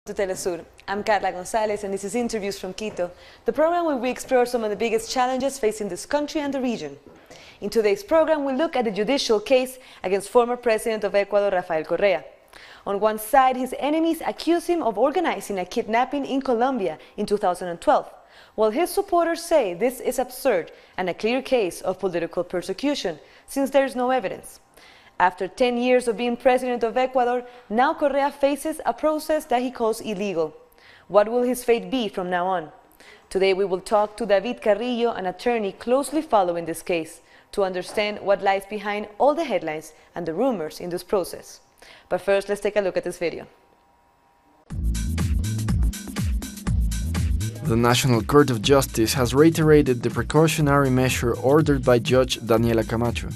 To Telesur. I'm Carla Gonzalez and this is Interviews from Quito, the program where we explore some of the biggest challenges facing this country and the region. In today's program, we look at the judicial case against former President of Ecuador, Rafael Correa. On one side, his enemies accuse him of organizing a kidnapping in Colombia in 2012, while his supporters say this is absurd and a clear case of political persecution, since there is no evidence. After 10 years of being president of Ecuador, now Correa faces a process that he calls illegal. What will his fate be from now on? Today we will talk to David Carrillo, an attorney closely following this case, to understand what lies behind all the headlines and the rumors in this process. But first, let's take a look at this video. The National Court of Justice has reiterated the precautionary measure ordered by Judge Daniela Camacho,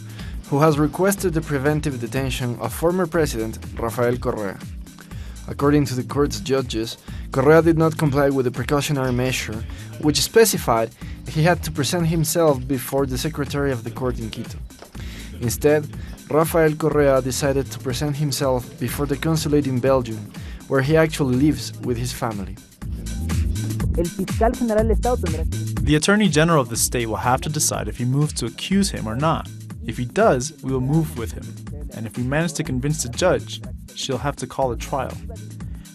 who has requested the preventive detention of former President Rafael Correa. According to the court's judges, Correa did not comply with the precautionary measure, which specified he had to present himself before the Secretary of the Court in Quito. Instead, Rafael Correa decided to present himself before the consulate in Belgium, where he actually lives with his family. The Attorney General of the state will have to decide if he moves to accuse him or not. If he does, we will move with him, and if we manage to convince the judge, she'll have to call a trial.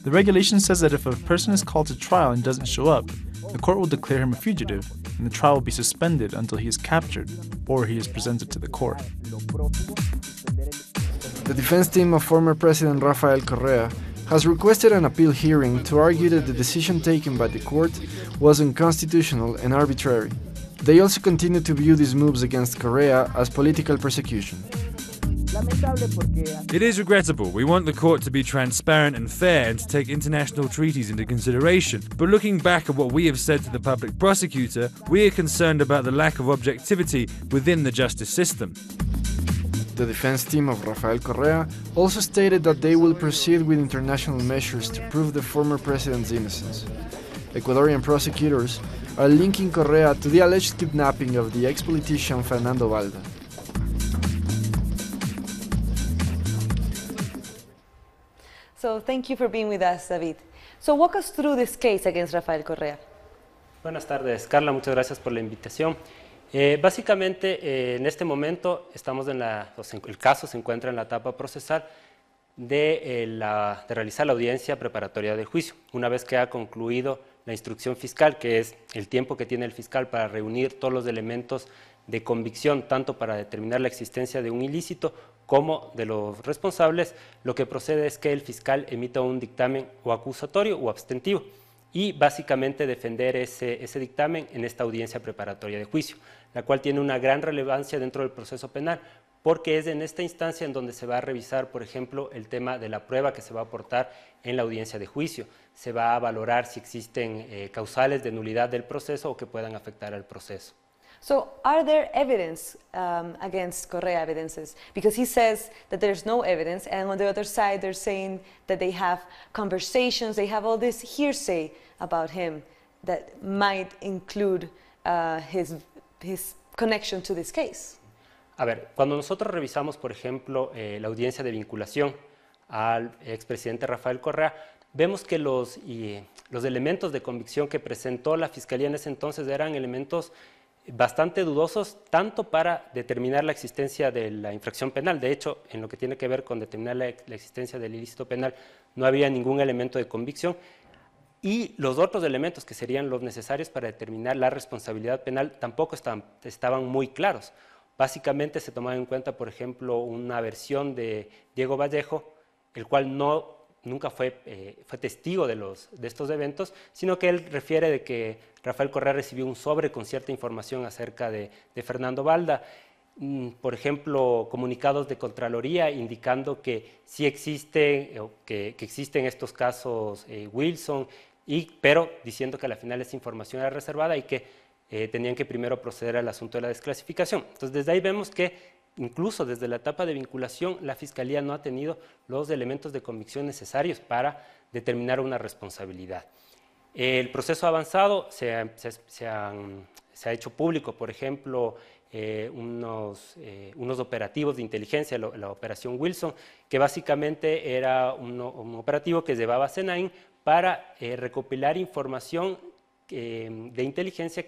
The regulation says that if a person is called to trial and doesn't show up, the court will declare him a fugitive, and the trial will be suspended until he is captured or he is presented to the court. The defense team of former President Rafael Correa has requested an appeal hearing to argue that the decision taken by the court was unconstitutional and arbitrary. They also continue to view these moves against Correa as political persecution. It is regrettable. We want the court to be transparent and fair and to take international treaties into consideration. But looking back at what we have said to the public prosecutor, we are concerned about the lack of objectivity within the justice system. The defense team of Rafael Correa also stated that they will proceed with international measures to prove the former president's innocence. Ecuadorian prosecutors are linking Correa to the alleged kidnapping of the ex-politician Fernando Valda. So thank you for being with us, David. So walk us through this case against Rafael Correa. Buenas tardes, Carla, muchas gracias por la invitación. Básicamente, en este momento, el caso se encuentra en la etapa procesal de realizar la audiencia preparatoria del juicio. Una vez que ha concluido la instrucción fiscal, que es el tiempo que tiene el fiscal para reunir todos los elementos de convicción, tanto para determinar la existencia de un ilícito como de los responsables, lo que procede es que el fiscal emita un dictamen o acusatorio o abstentivo y básicamente defender ese dictamen en esta audiencia preparatoria de juicio, la cual tiene una gran relevancia dentro del proceso penal, porque es en esta instancia en donde se va a revisar, por ejemplo, el tema de la prueba que se va a aportar en la audiencia de juicio. Se va a valorar si existen causales de nulidad del proceso o que puedan afectar al proceso. So are there evidence against Correa evidences? Because he says that there's no evidence, and on the other side they're saying that they have conversations, they have all this hearsay about him that might include his connection to this case. A ver, cuando nosotros revisamos, por ejemplo, la audiencia de vinculación al expresidente Rafael Correa, vemos que los elementos de convicción que presentó la Fiscalía en ese entonces eran elementos bastante dudosos, tanto para determinar la existencia de la infracción penal. De hecho, en lo que tiene que ver con determinar la existencia del ilícito penal, no había ningún elemento de convicción. Y los otros elementos que serían los necesarios para determinar la responsabilidad penal tampoco estaban muy claros. Básicamente se tomaba en cuenta, por ejemplo, una versión de Diego Vallejo, el cual nunca fue testigo de estos eventos, sino que él refiere de que Rafael Correa recibió un sobre con cierta información acerca de Fernando Valda. Por ejemplo, comunicados de Contraloría indicando que sí existen, que existen estos casos Wilson, pero diciendo que al final esa información era reservada y que tenían que primero proceder al asunto de la desclasificación. Entonces, desde ahí vemos que incluso desde la etapa de vinculación, la Fiscalía no ha tenido los elementos de convicción necesarios para determinar una responsabilidad. El proceso avanzado se ha hecho público, por ejemplo, unos operativos de inteligencia, la operación Wilson, que básicamente era un operativo que llevaba a Senaín para recopilar información de inteligencia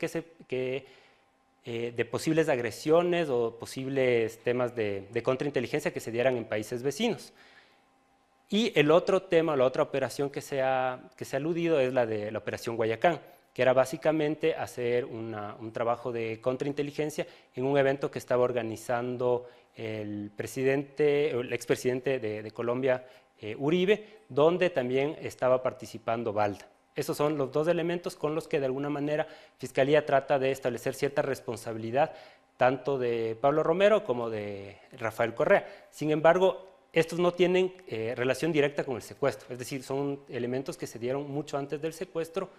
de posibles agresiones o posibles temas de contrainteligencia que se dieran en países vecinos. Y el otro tema, la otra operación que se ha aludido es la de la Operación Guayacán, que era básicamente hacer un trabajo de contrainteligencia en un evento que estaba organizando el expresidente de Colombia, Uribe, donde también estaba participando Balda. Esos son los dos elementos con los que de alguna manera Fiscalía trata de establecer cierta responsabilidad tanto de Pablo Romero como de Rafael Correa. Sin embargo, estos no tienen relación directa con el secuestro, es decir, son elementos que se dieron mucho antes del secuestro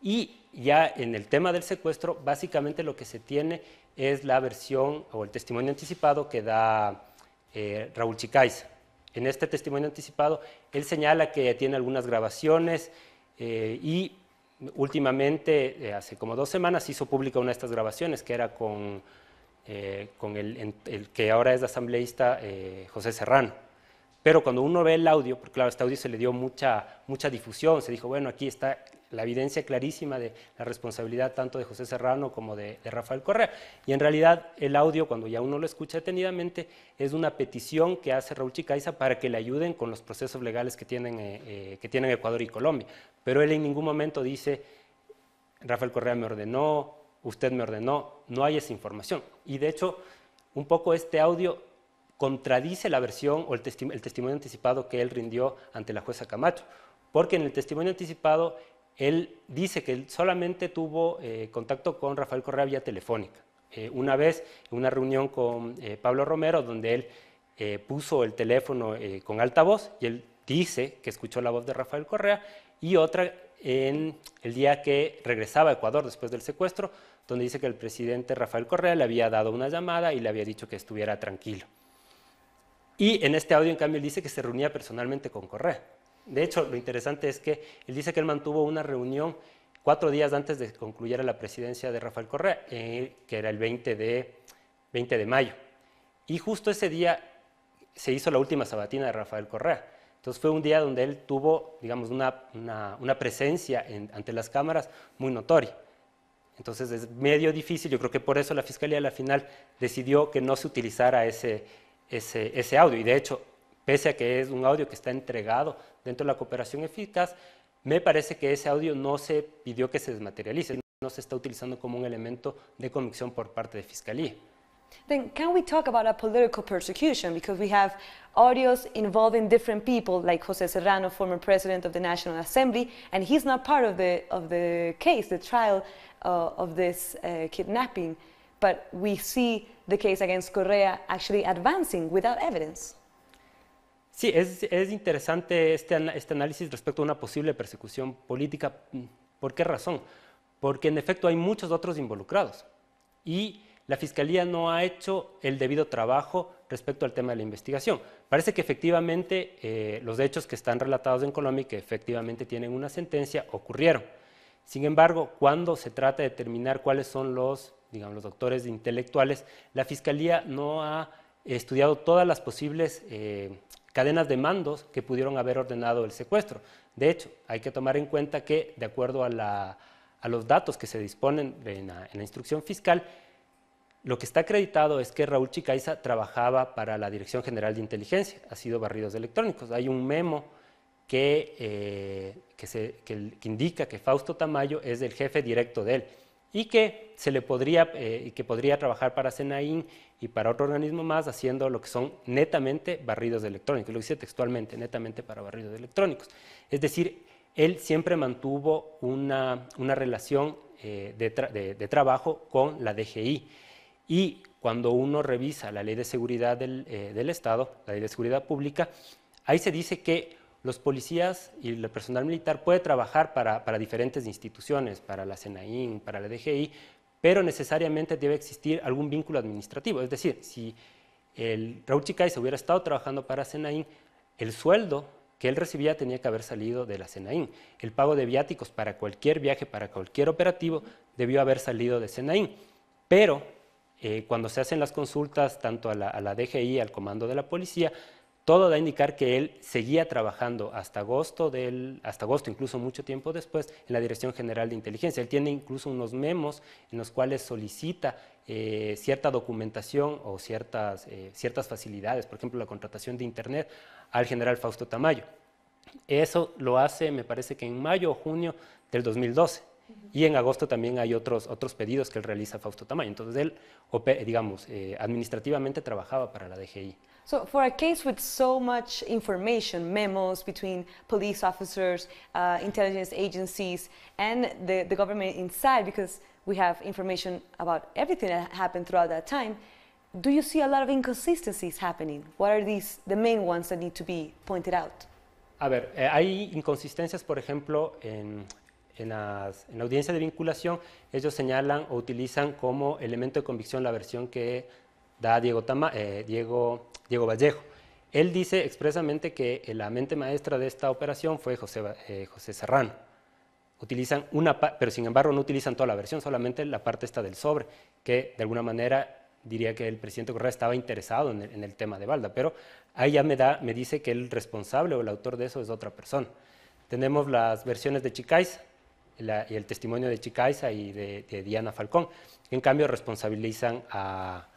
y ya en el tema del secuestro, básicamente lo que se tiene es la versión o el testimonio anticipado que da Raúl Chicaiza. En este testimonio anticipado, él señala que tiene algunas grabaciones y últimamente, hace como 2 semanas, hizo pública una de estas grabaciones que era con el que ahora es asambleísta José Serrano. Pero cuando uno ve el audio, porque claro, este audio se le dio mucha difusión, se dijo, bueno, aquí está la evidencia clarísima de la responsabilidad tanto de José Serrano como de Rafael Correa. Y en realidad el audio, cuando ya uno lo escucha detenidamente, es una petición que hace Raúl Chicaiza para que le ayuden con los procesos legales que tienen Ecuador y Colombia. Pero él en ningún momento dice, Rafael Correa me ordenó, usted me ordenó, no hay esa información. Y de hecho, un poco este audio contradice la versión o el testimonio anticipado que él rindió ante la jueza Camacho, porque en el testimonio anticipado él dice que él solamente tuvo contacto con Rafael Correa vía telefónica. Una vez en una reunión con Pablo Romero, donde él puso el teléfono con altavoz y él dice que escuchó la voz de Rafael Correa, y otra en el día que regresaba a Ecuador después del secuestro, donde dice que el presidente Rafael Correa le había dado una llamada y le había dicho que estuviera tranquilo. Y en este audio, en cambio, él dice que se reunía personalmente con Correa. De hecho, lo interesante es que él dice que él mantuvo una reunión 4 días antes de que concluyera la presidencia de Rafael Correa, que era el 20 de mayo. Y justo ese día se hizo la última sabatina de Rafael Correa. Entonces fue un día donde él tuvo, digamos, una presencia ante las cámaras muy notoria. Entonces es medio difícil, yo creo que por eso la Fiscalía a la final decidió que no se utilizara ese audio. Y de hecho, pese a que es un audio que está entregado dentro de la cooperación eficaz, me parece que ese audio no se pidió que se desmaterialice, no se está utilizando como un elemento de convicción por parte de Fiscalía. Then can we talk about a political persecution? Because we have audios involving different people, like José Serrano, former president of the National Assembly, and he's not part of the case, the trial of this kidnapping. But we see the case against Correa actually advancing without evidence. Sí, es interesante este análisis respecto a una posible persecución política. ¿Por qué razón? Porque en efecto hay muchos otros involucrados y la Fiscalía no ha hecho el debido trabajo respecto al tema de la investigación. Parece que efectivamente los hechos que están relatados en Colombia y que efectivamente tienen una sentencia ocurrieron. Sin embargo, cuando se trata de determinar cuáles son los doctores intelectuales, la Fiscalía no ha estudiado todas las posibles cadenas de mandos que pudieron haber ordenado el secuestro. De hecho, hay que tomar en cuenta que, de acuerdo a los datos que se disponen en la instrucción fiscal, lo que está acreditado es que Raúl Chicaiza trabajaba para la Dirección General de Inteligencia, ha sido barridos electrónicos. Hay un memo que indica que Fausto Tamayo es el jefe directo de él y que podría trabajar para SENAIN y para otro organismo más haciendo lo que son netamente barridos electrónicos, lo dice textualmente, netamente para barridos electrónicos. Es decir, él siempre mantuvo una relación de trabajo con la DGI. Y cuando uno revisa la Ley de Seguridad del Estado, la Ley de Seguridad Pública, ahí se dice que los policías y el personal militar puede trabajar para diferentes instituciones, para la SENAIN, para la DGI, pero necesariamente debe existir algún vínculo administrativo. Es decir, si el Raúl Chicaiza hubiera estado trabajando para SENAIN, el sueldo que él recibía tenía que haber salido de la SENAIN. El pago de viáticos para cualquier viaje, para cualquier operativo, debió haber salido de SENAIN. Pero cuando se hacen las consultas tanto a la DGI, al comando de la policía, todo da a indicar que él seguía trabajando hasta agosto, incluso mucho tiempo después, en la Dirección General de Inteligencia. Él tiene incluso unos memos en los cuales solicita cierta documentación o ciertas facilidades, por ejemplo, la contratación de Internet al general Fausto Tamayo. Eso lo hace, me parece que en mayo o junio del 2012. Y en agosto también hay otros pedidos que él realiza a Fausto Tamayo. Entonces él, digamos, administrativamente trabajaba para la DGI. So for a case with so much information, memos between police officers, intelligence agencies, and the government inside, because we have information about everything that happened throughout that time, do you see a lot of inconsistencies happening? What are the main ones that need to be pointed out? A ver, hay inconsistencias, por ejemplo, en la audiencia de vinculación. Ellos señalan o utilizan como elemento de convicción la versión que da Diego Vallejo. Él dice expresamente que la mente maestra de esta operación fue José Serrano. Utilizan pero sin embargo no utilizan toda la versión, solamente la parte esta del sobre, que de alguna manera diría que el presidente Correa estaba interesado en el tema de Balda, pero ahí ya me dice que el responsable o el autor de eso es otra persona. Tenemos las versiones de Chicaiza y el testimonio de Chicaiza y de Diana Falcón, que en cambio responsabilizan a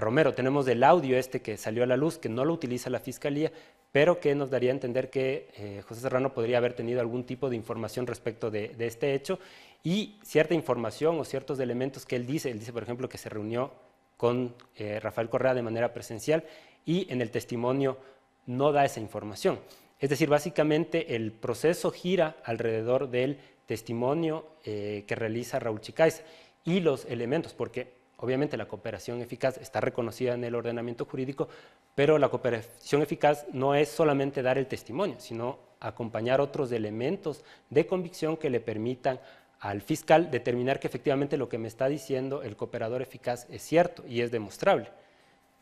Romero. Tenemos el audio que salió a la luz, que no lo utiliza la Fiscalía, pero que nos daría a entender que José Serrano podría haber tenido algún tipo de información respecto de este hecho y cierta información o ciertos elementos que él dice, por ejemplo, que se reunió con Rafael Correa de manera presencial y en el testimonio no da esa información. Es decir, básicamente el proceso gira alrededor del testimonio que realiza Raúl Chicaiza y los elementos, porque obviamente la cooperación eficaz está reconocida en el ordenamiento jurídico, pero la cooperación eficaz no es solamente dar el testimonio, sino acompañar otros elementos de convicción que le permitan al fiscal determinar que efectivamente lo que me está diciendo el cooperador eficaz es cierto y es demostrable,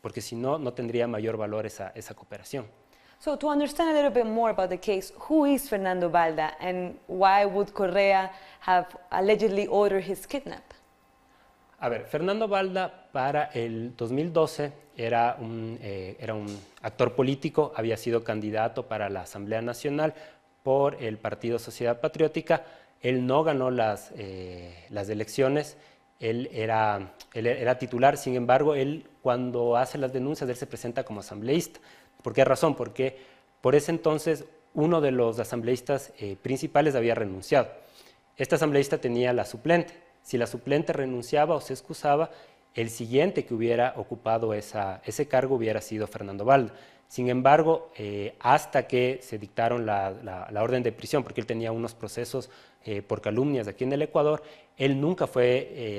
porque si no, no tendría mayor valor esa cooperación. So to understand a little bit more about the case, who is Fernando Balda and why would Correa have allegedly ordered his kidnap? A ver, Fernando Balda para el 2012 era un actor político, había sido candidato para la Asamblea Nacional por el Partido Sociedad Patriótica. Él no ganó las elecciones, él era titular, sin embargo, él cuando hace las denuncias, él se presenta como asambleísta. ¿Por qué razón? Porque por ese entonces uno de los asambleístas principales había renunciado. Este asambleísta tenía la suplente. Si la suplente renunciaba o se excusaba, el siguiente que hubiera ocupado ese cargo hubiera sido Fernando Balda. Sin embargo, hasta que se dictaron la orden de prisión, porque él tenía unos procesos por calumnias aquí en el Ecuador, él nunca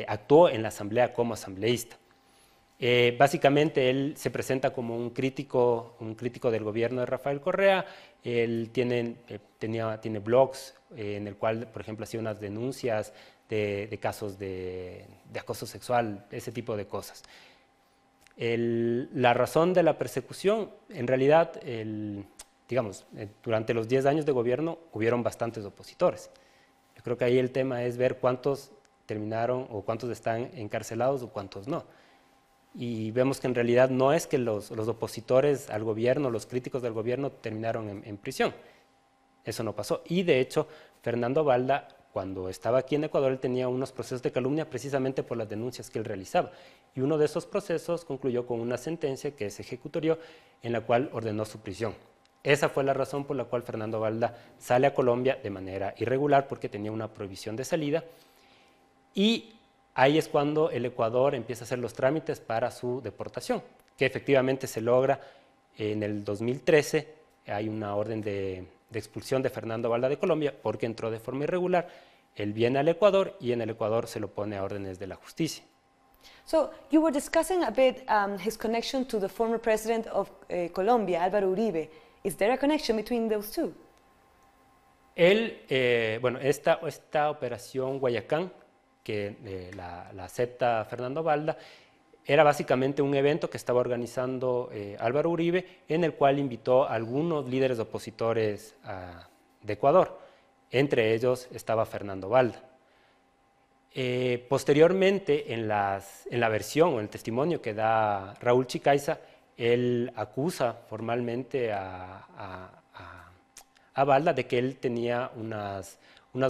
actuó en la asamblea como asambleísta. Básicamente él se presenta como un crítico del gobierno de Rafael Correa. Él tiene blogs en el cual, por ejemplo, hacía unas denuncias de casos de acoso sexual, ese tipo de cosas. La razón de la persecución, en realidad, digamos, durante los 10 años de gobierno hubieron bastantes opositores. Yo creo que ahí el tema es ver cuántos terminaron o cuántos están encarcelados o cuántos no. Y vemos que en realidad no es que los opositores al gobierno, los críticos del gobierno terminaron en prisión. Eso no pasó. Y de hecho, Fernando Balda, cuando estaba aquí en Ecuador, él tenía unos procesos de calumnia precisamente por las denuncias que él realizaba. Y uno de esos procesos concluyó con una sentencia que se ejecutó en la cual ordenó su prisión. Esa fue la razón por la cual Fernando Balda sale a Colombia de manera irregular, porque tenía una prohibición de salida. Y ahí es cuando el Ecuador empieza a hacer los trámites para su deportación, que efectivamente se logra en el 2013. Hay una orden de expulsión de Fernando Balda de Colombia porque entró de forma irregular. Él viene al Ecuador y en el Ecuador se lo pone a órdenes de la justicia. So you were discussing a bit his connection to the former president of Colombia, Álvaro Uribe. Is there a connection between those two? Bueno, esta operación Guayacán, que la acepta Fernando Balda, era básicamente un evento que estaba organizando Álvaro Uribe, en el cual invitó a algunos líderes opositores de Ecuador. Entre ellos estaba Fernando Balda. Posteriormente, en la versión o en el testimonio que da Raúl Chicaiza, él acusa formalmente a Balda de que él tenía unas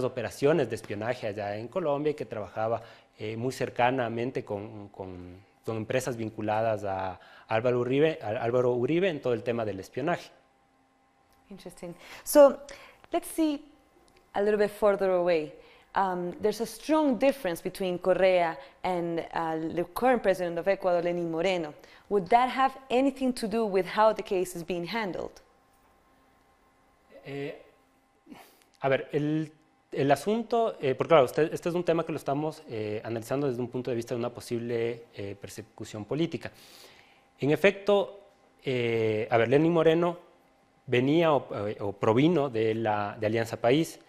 operaciones de espionaje allá en Colombia y que trabajaba muy cercanamente con empresas vinculadas a Álvaro Uribe en todo el tema del espionaje. Interesting. So let's see a little bit further away. There's a strong difference between Correa and the current president of Ecuador, Lenín Moreno. Would that have anything to do with how the case is being handled? A ver, el asunto, porque claro, este es un tema que lo estamos analizando desde un punto de vista de una posible persecución política. En efecto, a ver, Lenín Moreno venía o provino de Alianza País.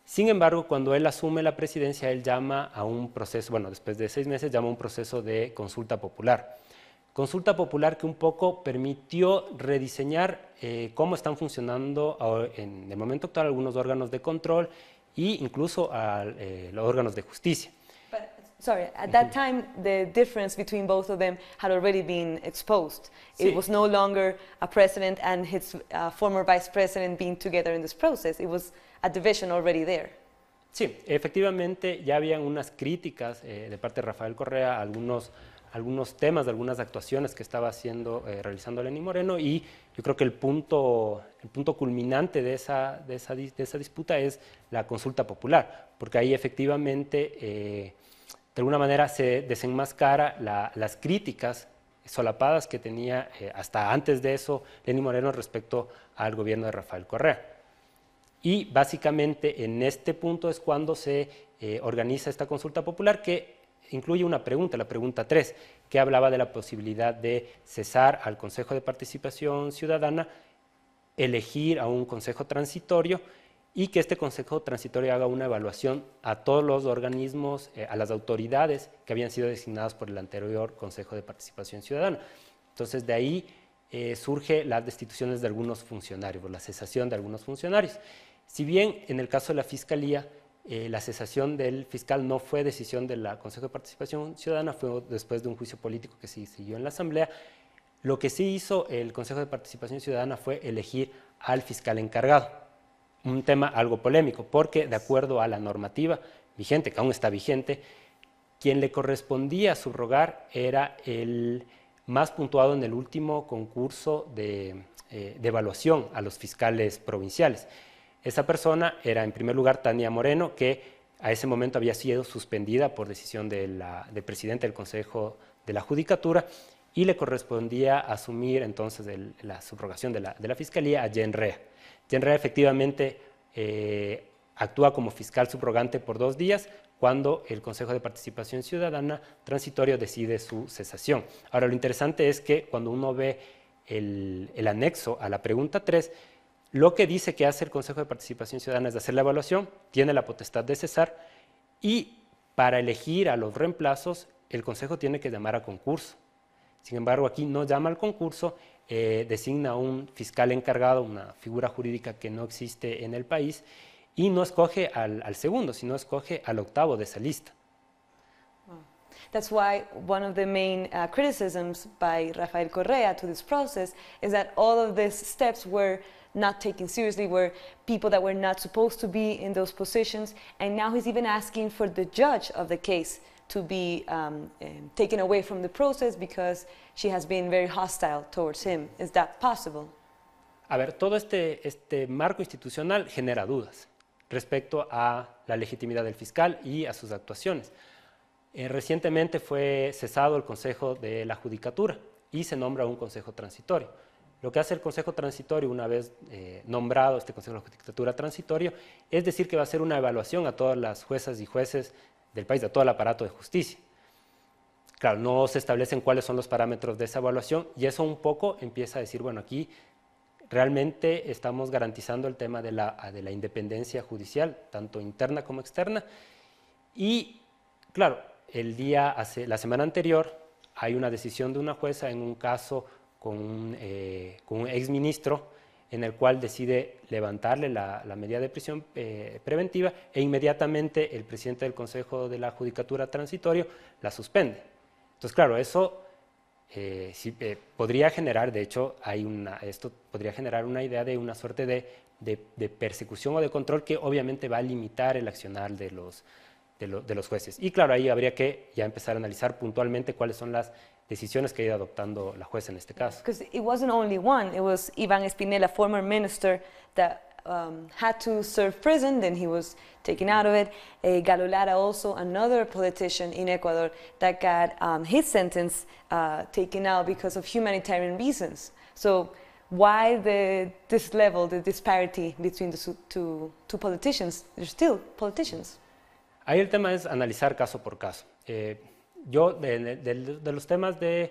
Sin embargo, cuando él asume la presidencia, él llama a un proceso, bueno, después de 6 meses, llama a un proceso de consulta popular. Consulta popular que un poco permitió rediseñar cómo están funcionando en el momento actual algunos órganos de control e incluso los órganos de justicia. But, sorry, at that time, the difference between both of them had already been exposed. Sí. It was no longer a president and his former vice president being together in this process. It was a division already there. Sí, efectivamente ya habían unas críticas de parte de Rafael Correa a algunos temas, de algunas actuaciones que estaba realizando Lenín Moreno, y yo creo que el punto culminante de esa disputa es la consulta popular, porque ahí efectivamente de alguna manera se desenmascara las críticas solapadas que tenía hasta antes de eso Lenín Moreno respecto al gobierno de Rafael Correa. Y básicamente en este punto es cuando se organiza esta consulta popular que incluye una pregunta, la pregunta 3, que hablaba de la posibilidad de cesar al Consejo de Participación Ciudadana, elegir a un consejo transitorio y que este consejo transitorio haga una evaluación a todos los organismos, a las autoridades que habían sido designadas por el anterior Consejo de Participación Ciudadana. Entonces de ahí surge las destituciones de algunos funcionarios, la cesación de algunos funcionarios. Si bien en el caso de la Fiscalía, la cesación del fiscal no fue decisión del Consejo de Participación Ciudadana, fue después de un juicio político que se siguió en la Asamblea. Lo que sí hizo el Consejo de Participación Ciudadana fue elegir al fiscal encargado. Un tema algo polémico, porque de acuerdo a la normativa vigente, que aún está vigente, quien le correspondía subrogar era el más puntuado en el último concurso de evaluación a los fiscales provinciales. Esa persona era, en primer lugar, Tania Moreno, que a ese momento había sido suspendida por decisión del presidente del Consejo de la Judicatura, y le correspondía asumir entonces la subrogación de la Fiscalía a Jen Rea. Jen Rea efectivamente actúa como fiscal subrogante por 2 días, cuando el Consejo de Participación Ciudadana transitorio decide su cesación. Ahora, lo interesante es que cuando uno ve el anexo a la pregunta 3, lo que dice que hace el Consejo de Participación Ciudadana es de hacer la evaluación, tiene la potestad de cesar, y para elegir a los reemplazos, el Consejo tiene que llamar a concurso. Sin embargo, aquí no llama al concurso, designa a un fiscal encargado, una figura jurídica que no existe en el país, y no escoge al segundo, sino escoge al octavo de esa lista. That's why one of the main criticisms by Rafael Correa to this process is that all of these steps were not taken seriously, were people that were not supposed to be in those positions, and now he's even asking for the judge of the case to be taken away from the process because she has been very hostile towards him. Is that possible? A ver, todo este marco institucional genera dudas respecto a la legitimidad del fiscal y a sus actuaciones. Recientemente fue cesado el Consejo de la Judicatura y se nombra un Consejo Transitorio. Lo que hace el Consejo Transitorio, una vez nombrado este Consejo de la Judicatura Transitorio, es decir que va a hacer una evaluación a todas las juezas y jueces del país, a todo el aparato de justicia. Claro, no se establecen cuáles son los parámetros de esa evaluación, y eso un poco empieza a decir, bueno, aquí realmente estamos garantizando el tema de la independencia judicial, tanto interna como externa. Y claro, la semana anterior hay una decisión de una jueza en un caso con un exministro, en el cual decide levantarle la medida de prisión preventiva, e inmediatamente el presidente del Consejo de la Judicatura Transitorio la suspende. Entonces, claro, eso podría generar, de hecho, esto podría generar una idea de una suerte de persecución o de control que obviamente va a limitar el accionar de los jueces. Y claro, ahí habría que ya empezar a analizar puntualmente cuáles son las decisiones que ha ido adoptando la jueza en este caso. Because it wasn't only one, it was Iván Espinel, a former minister that had to serve prison, then he was taken out of it. Galo Lara, also another politician in Ecuador that got his sentence taken out because of humanitarian reasons. So why this level, the disparity between the two politicians? They're still politicians. Ahí el tema es analizar caso por caso. Yo de los temas de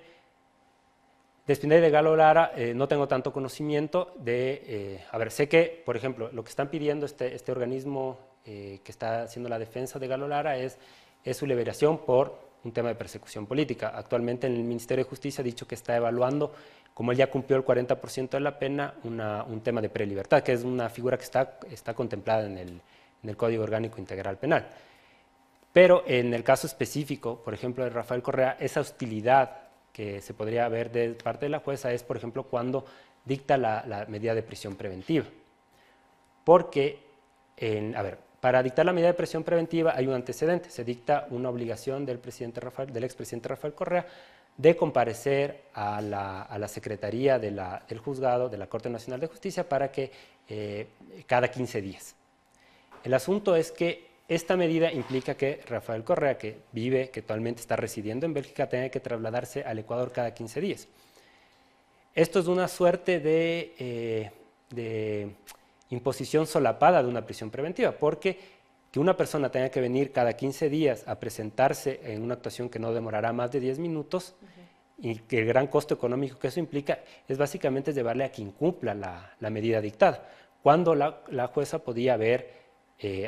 Espinel y de Galo Lara no tengo tanto conocimiento a ver, sé que, por ejemplo, lo que están pidiendo este organismo que está haciendo la defensa de Galo Lara es su liberación por un tema de persecución política. Actualmente en el Ministerio de Justicia ha dicho que está evaluando, como él ya cumplió el 40% de la pena, un tema de prelibertad, que es una figura que está contemplada en el Código Orgánico Integral Penal. Pero en el caso específico, por ejemplo, de Rafael Correa, esa hostilidad que se podría ver de parte de la jueza es, por ejemplo, cuando dicta la medida de prisión preventiva. Porque, a ver, para dictar la medida de prisión preventiva hay un antecedente, se dicta una obligación del expresidente Rafael Correa de comparecer a la Secretaría del Juzgado de la Corte Nacional de Justicia para que cada 15 días. El asunto es que esta medida implica que Rafael Correa, que actualmente está residiendo en Bélgica, tenga que trasladarse al Ecuador cada 15 días. Esto es una suerte de imposición solapada de una prisión preventiva, porque que una persona tenga que venir cada 15 días a presentarse en una actuación que no demorará más de 10 minutos, y que el gran costo económico que eso implica es básicamente llevarle a que incumpla la medida dictada, cuando la jueza podía haber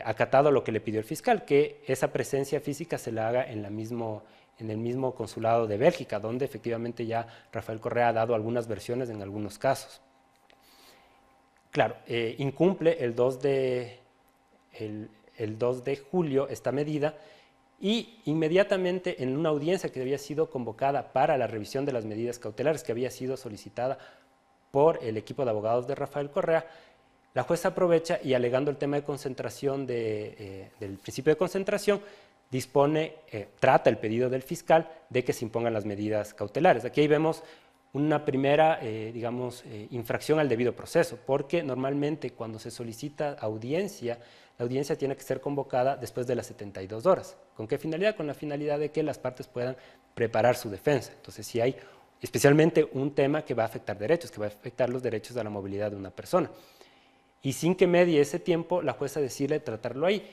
acatado lo que le pidió el fiscal, que esa presencia física se la haga en el mismo consulado de Bélgica, donde efectivamente ya Rafael Correa ha dado algunas versiones en algunos casos. Claro, incumple el 2 de julio esta medida y inmediatamente en una audiencia que había sido convocada para la revisión de las medidas cautelares que había sido solicitada por el equipo de abogados de Rafael Correa, la jueza aprovecha y alegando el tema de concentración del principio de concentración, trata el pedido del fiscal de que se impongan las medidas cautelares. Aquí vemos una primera, infracción al debido proceso, porque normalmente cuando se solicita audiencia, la audiencia tiene que ser convocada después de las 72 horas. ¿Con qué finalidad? Con la finalidad de que las partes puedan preparar su defensa. Entonces, si hay especialmente un tema que va a afectar derechos, que va a afectar los derechos a la movilidad de una persona. Y sin que medie ese tiempo, la jueza decide tratarlo ahí,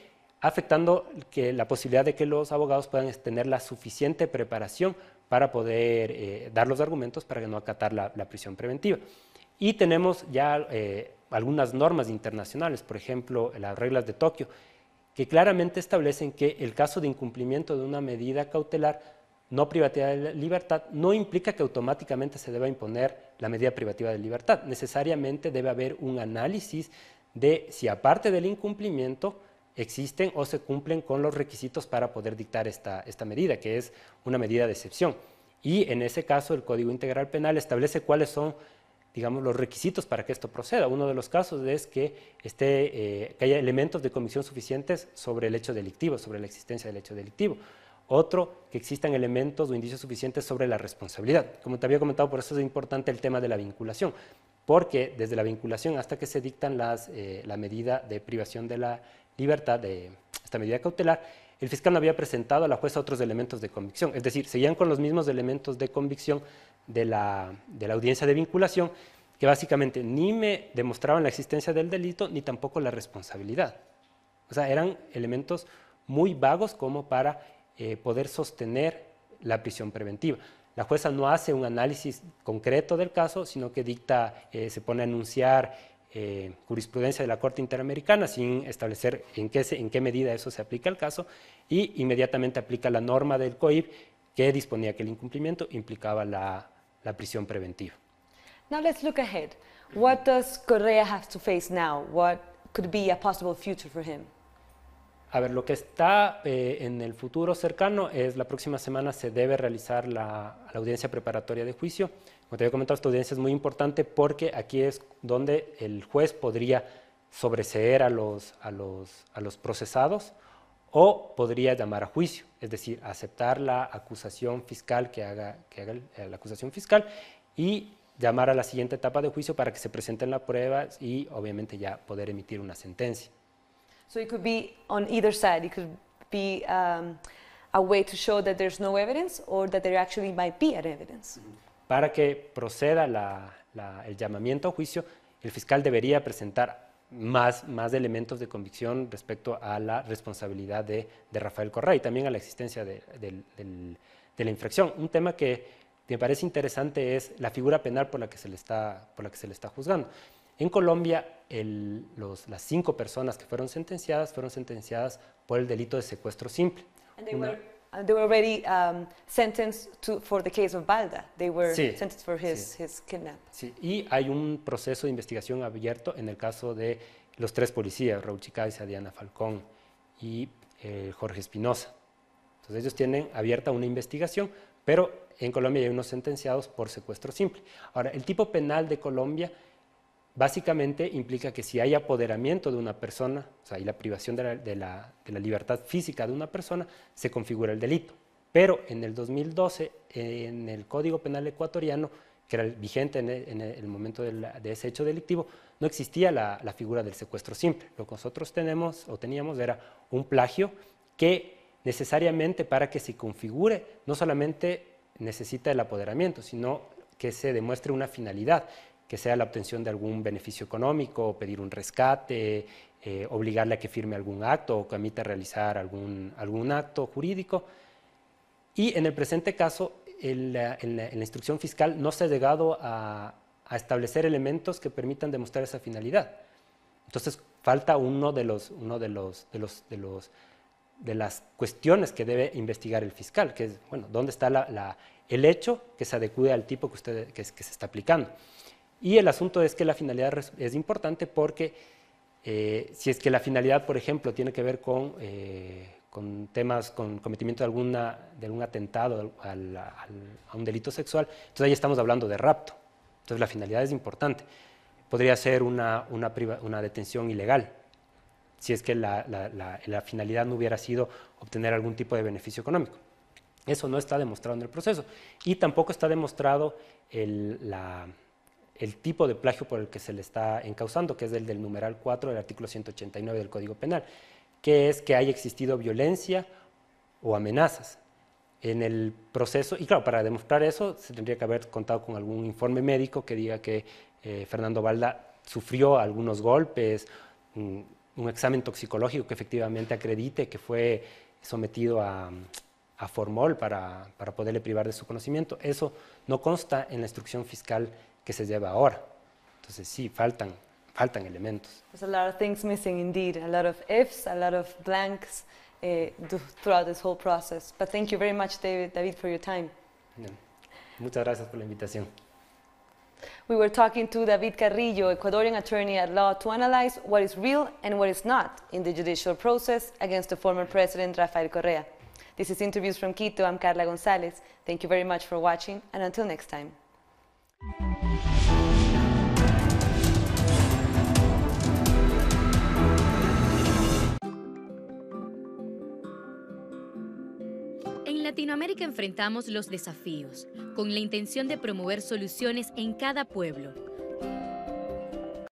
afectando la posibilidad de que los abogados puedan tener la suficiente preparación para poder dar los argumentos para no acatar la prisión preventiva. Y tenemos ya algunas normas internacionales, por ejemplo, las reglas de Tokio, que claramente establecen que el caso de incumplimiento de una medida cautelar no privativa de libertad no implica que automáticamente se deba imponer la medida privativa de libertad. Necesariamente debe haber un análisis de si aparte del incumplimiento existen o se cumplen con los requisitos para poder dictar esta medida, que es una medida de excepción. Y en ese caso el Código Integral Penal establece cuáles son, digamos, los requisitos para que esto proceda. Uno de los casos es que haya elementos de convicción suficientes sobre el hecho delictivo, sobre la existencia del hecho delictivo. Otro, que existan elementos o indicios suficientes sobre la responsabilidad. Como te había comentado, por eso es importante el tema de la vinculación, porque desde la vinculación hasta que se dictan la medida de privación de la libertad, de esta medida cautelar, el fiscal no había presentado a la jueza otros elementos de convicción, es decir, seguían con los mismos elementos de convicción de la audiencia de vinculación, que básicamente ni me demostraban la existencia del delito, ni tampoco la responsabilidad. O sea, eran elementos muy vagos como para poder sostener la prisión preventiva. La jueza no hace un análisis concreto del caso, sino que se pone a enunciar jurisprudencia de la Corte Interamericana sin establecer en qué medida eso se aplica al caso y inmediatamente aplica la norma del COIP que disponía que el incumplimiento implicaba la prisión preventiva. Now let's look ahead. What does Correa have to face now? What could be a possible future for him? A ver, lo que está en el futuro cercano es la próxima semana se debe realizar la audiencia preparatoria de juicio. Como te había comentado, esta audiencia es muy importante porque aquí es donde el juez podría sobreseer a los procesados o podría llamar a juicio, es decir, aceptar la acusación fiscal que haga la acusación fiscal y llamar a la siguiente etapa de juicio para que se presenten las pruebas y obviamente ya poder emitir una sentencia. So it could be on either side. It could be a way to show that there's no evidence or that there actually might be an evidence. Para que proceda el llamamiento a juicio, el fiscal debería presentar más elementos de convicción respecto a la responsabilidad de Rafael Correa y también a la existencia de la infracción. Un tema que me parece interesante es la figura penal por la que se le está juzgando. En Colombia, las 5 personas que fueron sentenciadas por el delito de secuestro simple. And they were already sentenced for the case of Balda. They were sentenced for his kidnap. Sí, y hay un proceso de investigación abierto en el caso de los 3 policías, Raúl Chicaiza, Diana Falcón y Jorge Espinosa. Entonces ellos tienen abierta una investigación, pero en Colombia hay unos sentenciados por secuestro simple. Ahora, el tipo penal de Colombia básicamente implica que si hay apoderamiento de una persona, o sea, y la privación de la libertad física de una persona, se configura el delito. Pero en el 2012, en el Código Penal ecuatoriano, que era vigente en el momento de ese hecho delictivo, no existía la figura del secuestro simple. Lo que nosotros teníamos era un plagio que necesariamente para que se configure no solamente necesita el apoderamiento, sino que se demuestre una finalidad, que sea la obtención de algún beneficio económico, pedir un rescate, obligarle a que firme algún acto o que emita realizar algún acto jurídico. Y en el presente caso, en la instrucción fiscal no se ha llegado a establecer elementos que permitan demostrar esa finalidad. Entonces falta uno de las cuestiones que debe investigar el fiscal, que es, bueno, ¿dónde está el hecho que se adecue al tipo que se está aplicando? Y el asunto es que la finalidad es importante porque si es que la finalidad, por ejemplo, tiene que ver con temas, con cometimiento de algún atentado a un delito sexual, entonces ahí estamos hablando de rapto. Entonces la finalidad es importante. Podría ser una detención ilegal, si es que la finalidad no hubiera sido obtener algún tipo de beneficio económico. Eso no está demostrado en el proceso. Y tampoco está demostrado el tipo de plagio por el que se le está encausando, que es el del numeral 4 del artículo 189 del Código Penal, que es que haya existido violencia o amenazas en el proceso. Y claro, para demostrar eso se tendría que haber contado con algún informe médico que diga que Fernando Balda sufrió algunos golpes, un examen toxicológico que efectivamente acredite que fue sometido a formol para poderle privar de su conocimiento. Eso no consta en la instrucción fiscal que se lleva ahora. Entonces sí, faltan elementos. There's a lot of things missing indeed, a lot of ifs, a lot of blanks throughout this whole process. But thank you very much, David, for your time. Muchas gracias por la invitación. We were talking to David Carrillo, Ecuadorian attorney at law, to analyze what is real and what is not in the judicial process against the former president, Rafael Correa. This is Interviews from Quito. I'm Carla Gonzalez. Thank you very much for watching, and until next time. En Latinoamérica enfrentamos los desafíos con la intención de promover soluciones en cada pueblo.